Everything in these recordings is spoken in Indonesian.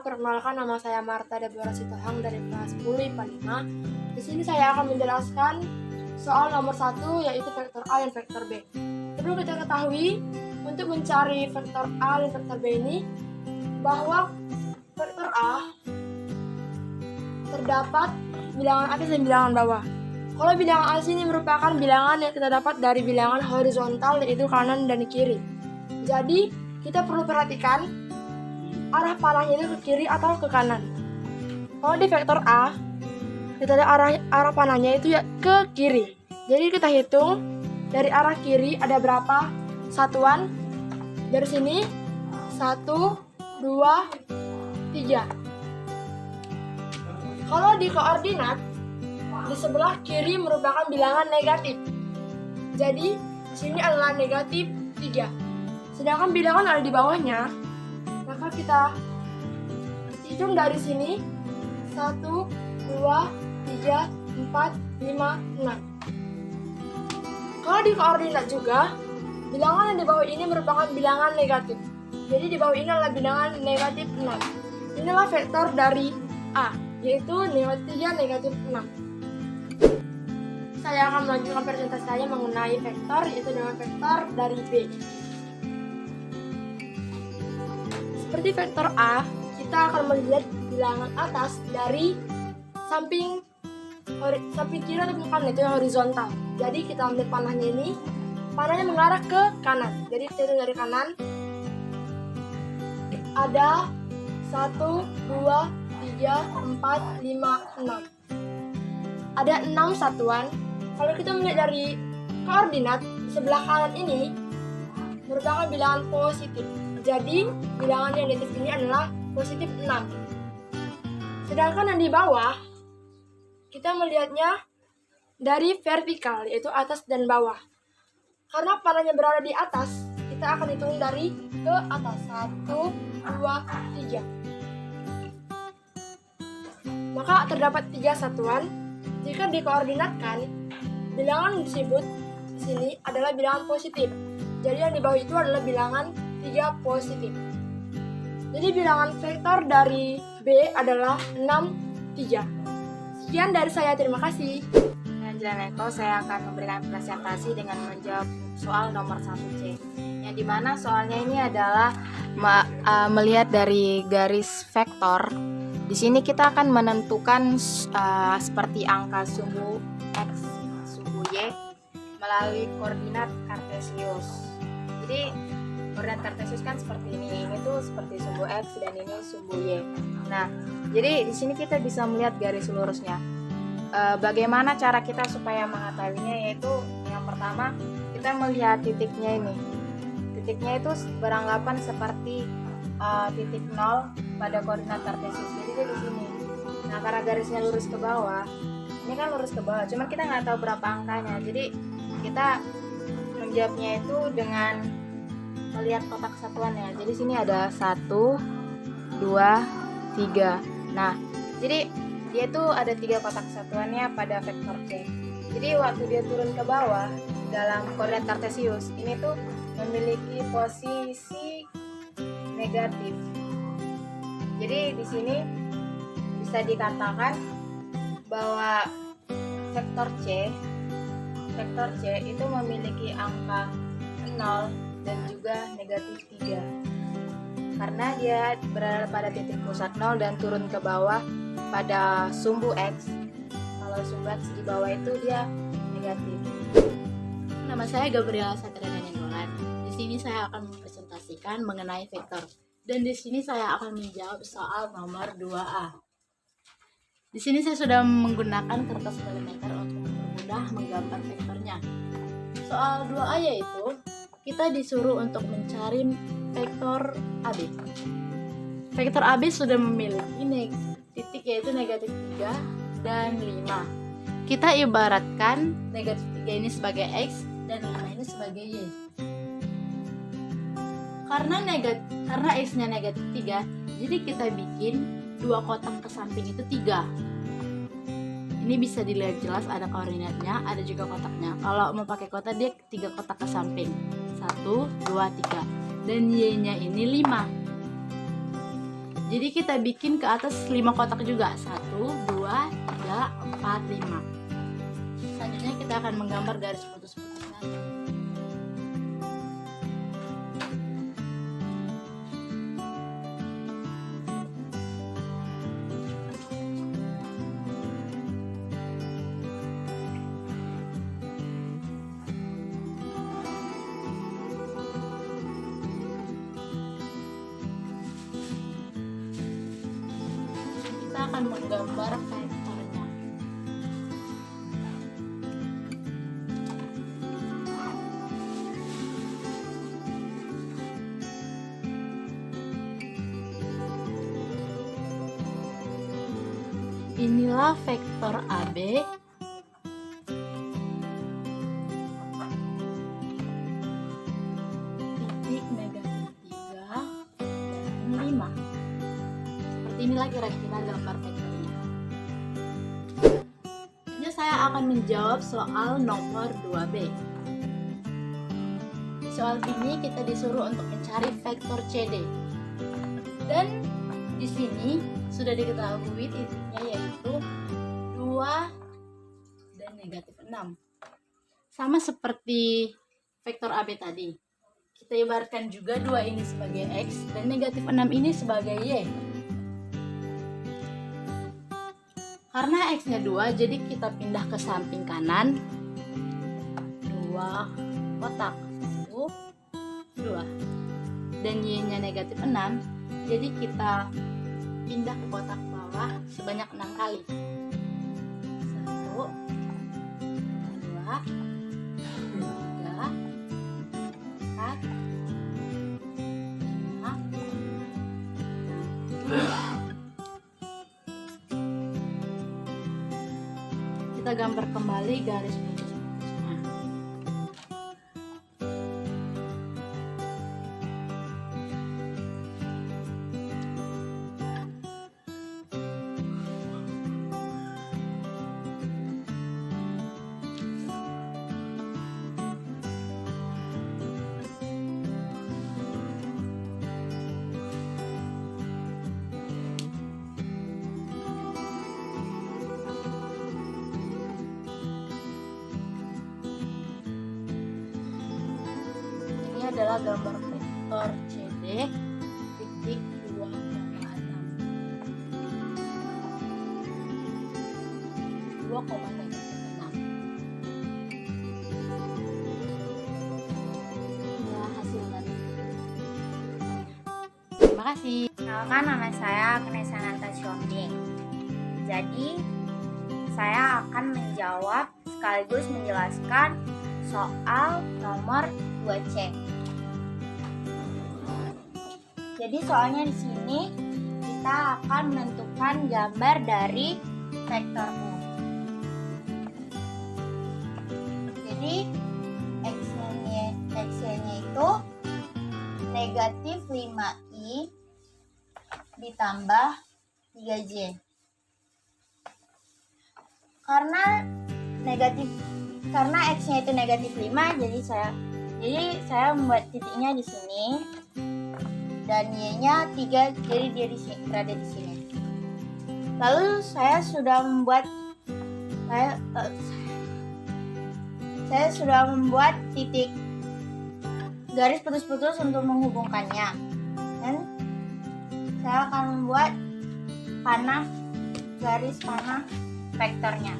perkenalkan, nama saya Marta Deborah Sitohang dari kelas 10 IPA 5. Di sini saya akan menjelaskan soal nomor 1, yaitu vektor A dan vektor B. Perlu kita ketahui untuk mencari vektor A dan vektor B ini bahwa vektor A terdapat bilangan atas dan bilangan bawah. Kalau bilangan atas ini merupakan bilangan yang kita dapat dari bilangan horizontal, yaitu kanan dan kiri. Jadi kita perlu perhatikan arah panahnya itu ke kiri atau ke kanan. Kalau di vektor A, kita ada arah panahnya itu ya ke kiri. Jadi kita hitung dari arah kiri ada berapa satuan. Dari sini 1, 2, 3. Kalau di koordinat, di sebelah kiri merupakan bilangan negatif. Jadi di sini adalah negatif 3. Sedangkan bilangan ada di bawahnya, maka kita hitung dari sini 1, 2, 3, 4, 5, 6. Kalau di koordinat juga, bilangan yang di bawah ini merupakan bilangan negatif. Jadi di bawah ini adalah bilangan negatif 6. Inilah vektor dari A, yaitu negatif 3, negatif 6. Saya akan melanjutkan presentasi saya mengenai vektor, yaitu dengan vektor dari B. Seperti vektor A, kita akan melihat bilangan atas dari samping kiri atau kanan, itu yang horizontal. Jadi kita ambil panahnya ini, panahnya mengarah ke kanan. Jadi kita hitung dari kanan. Ada 1, 2, 3, 4, 5, 6. Ada 6 satuan. Kalau kita melihat dari koordinat, sebelah kanan ini merupakan bilangan positif. Jadi bilangan yang negatif ini adalah positif 6. Sedangkan yang di bawah, kita melihatnya dari vertikal, yaitu atas dan bawah. Karena panahnya berada di atas, kita akan hitung dari ke atas. 1, 2, 3. Maka terdapat 3 satuan. Jika dikoordinatkan, bilangan disebut di sini adalah bilangan positif. Jadi yang di bawah itu adalah bilangan 3 positif. Jadi bilangan vektor dari B adalah 6, 3. Sekian dari saya, terima kasih. Dengan Jalan Eko, saya akan memberikan presentasi dengan menjawab soal nomor 1C. Yang dimana soalnya ini adalah melihat dari garis vektor. Di sini kita akan menentukan seperti angka sumbu X, sumbu Y melalui koordinat kartesius. Jadi koordinat kartesius kan seperti ini tuh seperti sumbu X dan ini sumbu Y. Nah, jadi di sini kita bisa melihat garis lurusnya. Bagaimana cara kita supaya mengetahuinya, yaitu yang pertama kita melihat titiknya ini. Titiknya itu beranggapan seperti titik 0 pada koordinat kartesius. Jadi itu di sini. Nah, karena garisnya lurus ke bawah, ini kan lurus ke bawah, cuman kita nggak tahu berapa angkanya. Jadi kita menjawabnya itu dengan melihat kotak satuannya. Jadi sini ada 1, 2, 3. Nah, jadi dia tuh ada 3 kotak satuannya pada vektor C. Jadi waktu dia turun ke bawah dalam koordinat kartesius, ini tuh memiliki posisi negatif. Jadi di sini bisa dikatakan bahwa vektor C itu memiliki angka 0 dan juga negatif 3. Karena dia berada pada titik pusat 0 dan turun ke bawah pada sumbu X. Kalau sumbu X di bawah itu dia negatif. Nama saya Gabriela Satriana Nenggolan. Di sini saya akan mempresentasikan mengenai vektor. Dan di sini saya akan menjawab soal nomor 2A. Di sini saya sudah menggunakan kertas milimeter untuk mempermudah menggambar vektornya. Soal 2A yaitu kita disuruh untuk mencari vektor AB. Vektor AB sudah memiliki titik yaitu negatif 3 dan 5. Kita ibaratkan negatif 3 ini sebagai X dan 5 ini sebagai Y. Karena X-nya negatif 3, jadi kita bikin 2 kotak ke samping itu 3. Ini bisa dilihat jelas, ada koordinatnya, ada juga kotaknya. Kalau mau pakai kotak, dia 3 kotak ke samping. 1, 2, 3. Dan Y-nya ini 5. Jadi kita bikin ke atas 5 kotak juga. 1, 2, 3, 4, 5. Selanjutnya kita akan menggambar garis putus-putusnya. Kita akan menggambar vektornya. Inilah vektor AB titik negatif 3 dan 5. Seperti inilah kira-kira gambar vektornya. Selanjutnya saya akan menjawab soal nomor 2B. Di soal ini kita disuruh untuk mencari vektor CD. Dan di sini sudah diketahui titiknya yaitu 2 dan negatif 6. Sama seperti vektor AB tadi. Kita ibaratkan juga 2 ini sebagai X dan negatif 6 ini sebagai Y. Karena X-nya 2, jadi kita pindah ke samping kanan 2 kotak. 1, 2. Dan Y-nya negatif 6, jadi kita pindah ke kotak bawah sebanyak 6 kali. 1, 2, 3, 4, 5, 6. Kita gambar kembali garis putus-putusnya. Ini adalah gambar vektor CD titik 2,6. 2,6. Inilah hasilnya. Terima kasih. Kenalkan, nama saya Agnes Ananta Syonding. Jadi, saya akan menjawab sekaligus menjelaskan soal nomor 2C. Jadi soalnya di sini kita akan menentukan gambar dari vektor U. Jadi X-nya itu negatif 5i ditambah 3j. Karena X-nya itu negatif 5, jadi saya membuat titiknya di sini dan Y-nya 3, jadi dia berada di sini. Lalu saya sudah membuat titik garis putus-putus untuk menghubungkannya. Dan saya akan membuat garis panah vektornya.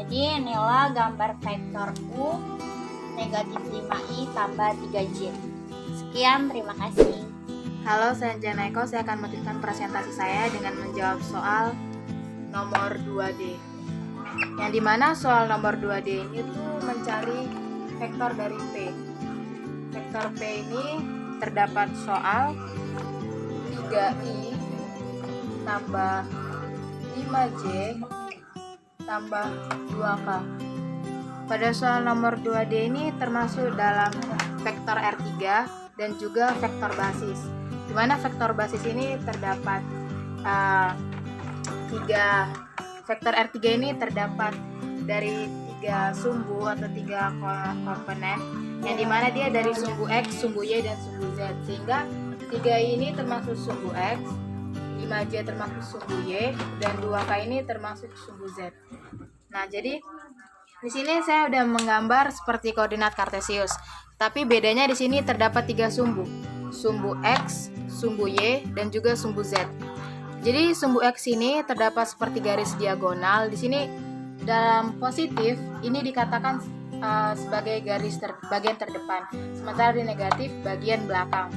Jadi inilah gambar vektor U negatif 5i tambah 3j. Sekian, terima kasih. Halo, saya Jana Eko. Saya akan melanjutkan presentasi saya dengan menjawab soal nomor 2D. Yang dimana soal nomor 2D ini tuh mencari vektor dari P. Vektor P ini terdapat soal 3i tambah 5j tambah 2k. Pada soal nomor 2D ini termasuk dalam vektor R3 dan juga vektor basis. Di mana vektor basis ini terdapat vektor R3 ini terdapat dari 3 sumbu atau 3 komponen, yang dimana dia dari sumbu X, sumbu Y, dan sumbu Z. Sehingga 3i ini termasuk sumbu X, 5j termasuk sumbu Y, dan 2k ini termasuk sumbu Z. Nah, jadi di sini saya udah menggambar seperti koordinat kartesius. Tapi bedanya di sini terdapat 3 sumbu. Sumbu X, sumbu Y, dan juga sumbu Z. Jadi sumbu X ini terdapat seperti garis diagonal. Di sini dalam positif ini dikatakan sebagai garis bagian terdepan, sementara di negatif bagian belakang.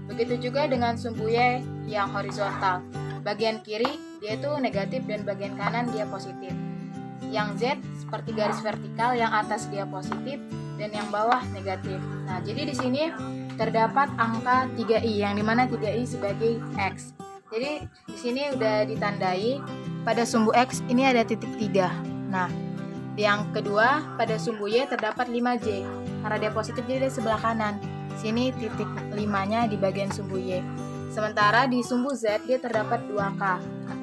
Begitu juga dengan sumbu Y yang horizontal. Bagian kiri dia itu negatif dan bagian kanan dia positif. Yang Z seperti garis vertikal, yang atas dia positif dan yang bawah negatif. Nah, jadi di sini terdapat angka 3i, yang dimana 3i sebagai X. Jadi di sini udah ditandai pada sumbu X ini ada titik 3. Nah, yang kedua pada sumbu Y terdapat 5j. Karena dia positif jadi dia sebelah kanan. Sini titik 5-nya di bagian sumbu Y. Sementara di sumbu Z dia terdapat 2k.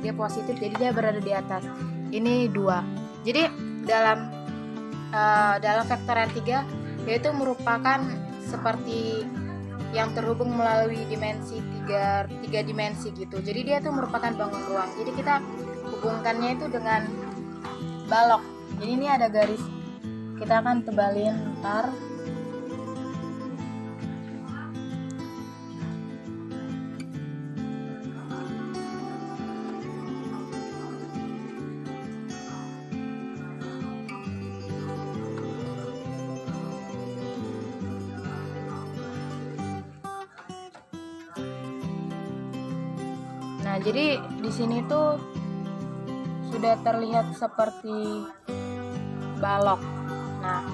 Dia positif jadi dia berada di atas. Ini 2. Jadi dalam vektor R3 yaitu merupakan seperti yang terhubung melalui dimensi 3 dimensi gitu. Jadi dia tuh merupakan bangun ruang. Jadi kita hubungkannya itu dengan balok. Jadi ini ada garis. Kita akan tebalin ntar. Nah, jadi di sini tuh sudah terlihat seperti balok. Nah,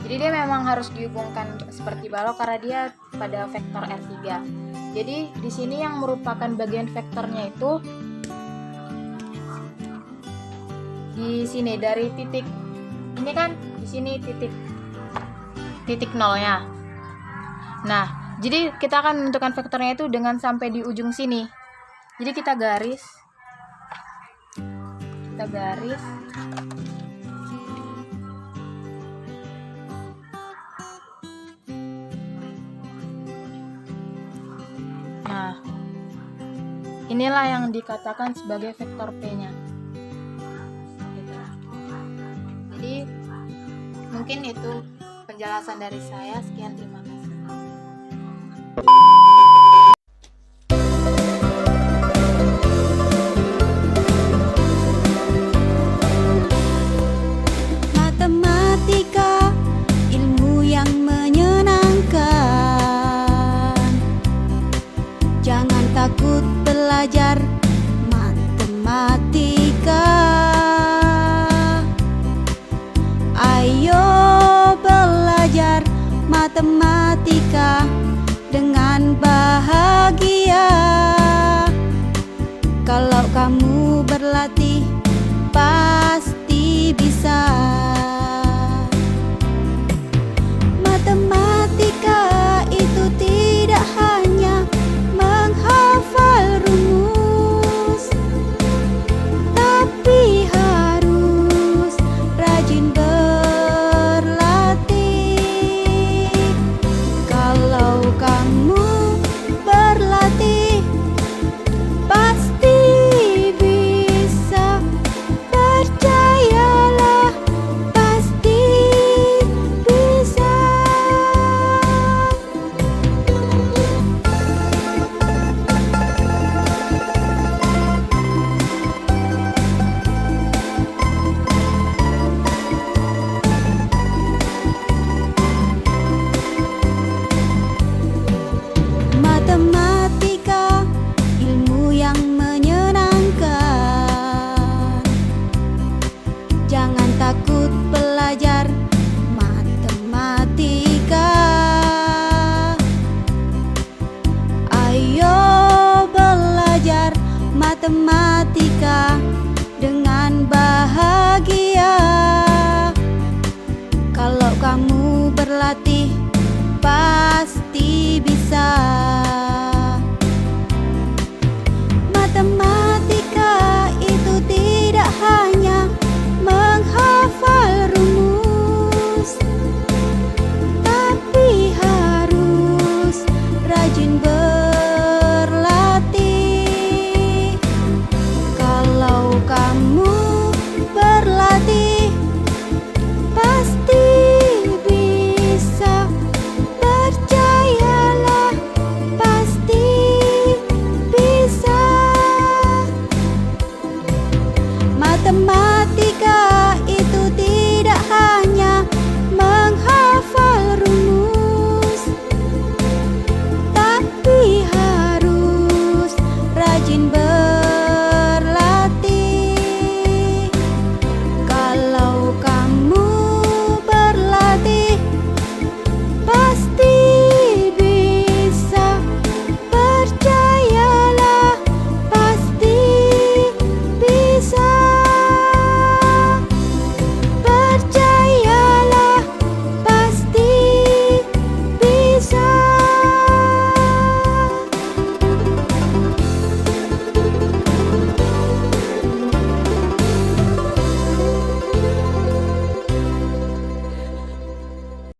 jadi dia memang harus dihubungkan seperti balok karena dia pada vektor R3. Jadi di sini yang merupakan bagian vektornya itu di sini dari titik ini kan di sini titik nolnya. Nah, jadi kita akan menentukan vektornya itu dengan sampai di ujung sini. Jadi kita garis. Nah, inilah yang dikatakan sebagai vektor P-nya. Jadi mungkin itu penjelasan dari saya. Sekian, terima kasih. Matematika, ilmu yang menyenangkan. Jangan takut belajar matematika. Ayo belajar matematika dengan bahagia. Kalau kamu berlatih, pasti bisa. Matematika itu tidak hanya menghafal rumus, tapi harus rajin berlatih. Kalau kamu berlatih, pasti bisa. Percayalah, mereka.